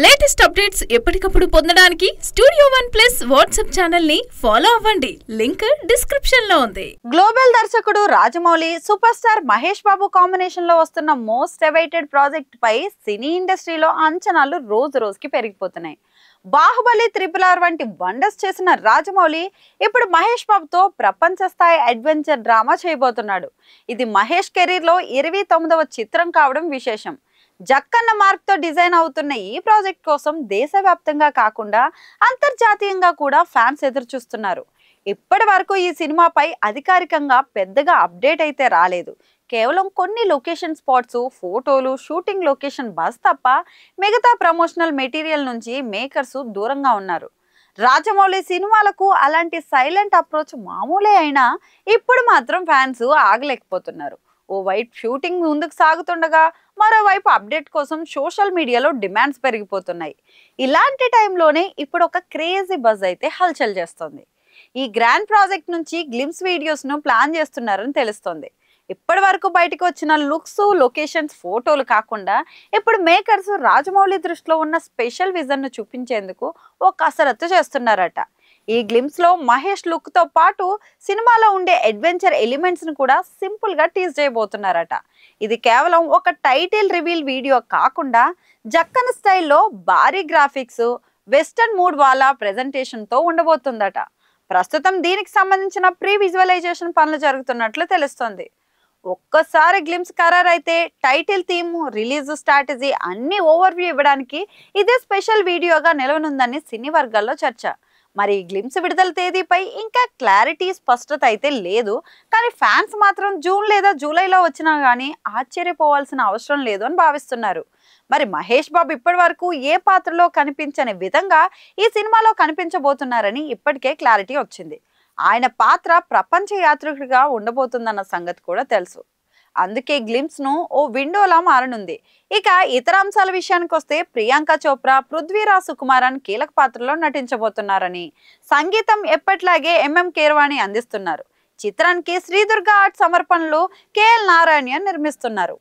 Latest updates ఎప్పటికప్పుడు పొందడానికి studio one plus WhatsApp channel ని ఫాలో అవ్వండి. లింక్ డిస్క్రిప్షన్ లో ఉంది. గ్లోబల్ దర్శకుడు Rajamouli super star Mahesh Babu combination లో వస్తున్న మోస్ట్ అవైటెడ్ ప్రాజెక్ట్ పై సినీ ఇండస్ట్రీలో అంచనాలు రోజు రోజుకి పెరిగిపోతున్నాయి. బాహుబలి, RRR వంటి వండర్స్ చేసిన రాజమౌళి ఇప్పుడు మహేష్ బాబుతో ప్రపంచ స్థాయి అడ్వెంచర్ డ్రామా చేయబోతున్నాడు. ఇది మహేష్ కెరీర్ లో 29వ చిత్రం కావడం విశేషం. జక్కన్న మార్క్ తో డిజైన్ అవుతున్న ఈ ప్రాజెక్ట్ కోసం దేశవ్యాప్తంగా కాకుండా అంతర్జాతీయంగా కూడా ఫ్యాన్స్ ఎదురు చూస్తున్నారు. ఇప్పటి వరకు ఈ సినిమాపై అధికారికంగా పెద్దగా అప్డేట్ అయితే రాలేదు. కేవలం కొన్ని లొకేషన్ స్పాట్స్, ఫోటోలు, షూటింగ్ లొకేషన్ బస్ తప్ప మిగతా ప్రమోషనల్ మెటీరియల్ నుంచి మేకర్స్ దూరంగా ఉన్నారు. రాజమౌళి సినిమాలకు అలాంటి సైలెంట్ అప్రోచ్ మామూలే అయినా ఇప్పుడు మాత్రం ఫ్యాన్స్ ఆగలేకపోతున్నారు. ఓ వైపు షూటింగ్ ముందుకు సాగుతుండగా మరోవైపు అప్డేట్ కోసం సోషల్ మీడియాలో డిమాండ్స్ పెరిగిపోతున్నాయి. ఇలాంటి టైంలోనే ఇప్పుడు ఒక క్రేజీ బజ్ అయితే హల్చల్ చేస్తోంది. ఈ గ్రాండ్ ప్రాజెక్ట్ నుంచి గ్లిమ్స్ వీడియోస్ ను ప్లాన్ చేస్తున్నారని తెలుస్తోంది. ఇప్పటి వరకు బయటకు వచ్చిన లుక్స్, లొకేషన్స్, ఫోటోలు కాకుండా ఇప్పుడు మేకర్స్ రాజమౌళి దృష్టిలో ఉన్న స్పెషల్ విజన్ ను చూపించేందుకు ఓ కసరత్తు చేస్తున్నారట. ఈ గ్లిమ్స్ లో మహేష్ లుక్ తో పాటు సినిమాలో ఉండే అడ్వెంచర్ ఎలిమెంట్స్ ను కూడా సింపుల్ గా టీజ్ చేయబోతున్నారట. ఇది కేవలం ఒక టైటిల్ రివీల్ వీడియో కాకుండా జక్కన స్టైల్లో భారీ గ్రాఫిక్స్, వెస్టర్న్ మూడ్ వాళ్ళ ప్రెజెంటేషన్ తో ఉండబోతుందట. ప్రస్తుతం దీనికి సంబంధించిన ప్రీ విజువలైజేషన్ పనులు జరుగుతున్నట్లు తెలుస్తోంది. ఒక్కసారి గ్లిమ్స్ ఖరారైతే టైటిల్, థీమ్, రిలీజ్ స్ట్రాటజీ అన్ని ఓవర్వ్యూ ఇవ్వడానికి ఇదే స్పెషల్ వీడియోగా నిలవనుందని సినీ వర్గాల్లో చర్చ. మరి గ్లిమ్స్ విడుదల తేదీపై ఇంకా క్లారిటీ, స్పష్టత అయితే లేదు. కానీ ఫ్యాన్స్ మాత్రం జూన్ లేదా జూలైలో వచ్చినా కానీ ఆశ్చర్యపోవాల్సిన అవసరం లేదు అని భావిస్తున్నారు. మరి మహేష్ బాబు ఇప్పటి వరకు ఏ పాత్రలో కనిపించని విధంగా ఈ సినిమాలో కనిపించబోతున్నారని ఇప్పటికే క్లారిటీ వచ్చింది. ఆయన పాత్ర ప్రపంచ యాత్రికుడిగా ఉండబోతుందన్న సంగతి కూడా తెలుసు. అందుకే గ్లిమ్స్ ను ఓ విండోలా మారనుంది. ఇక ఇతర అంశాల విషయానికి వస్తే ప్రియాంక చోప్రా, పృథ్వీరాజ్ సుకుమారన్ కీలక పాత్రలో నటించబోతున్నారని, సంగీతం ఎప్పట్లాగే MM కీరవాణి అందిస్తున్నారు. చిత్రానికి శ్రీదుర్గ ఆర్ట్ సమర్పణలు KL నారాయణ నిర్మిస్తున్నారు.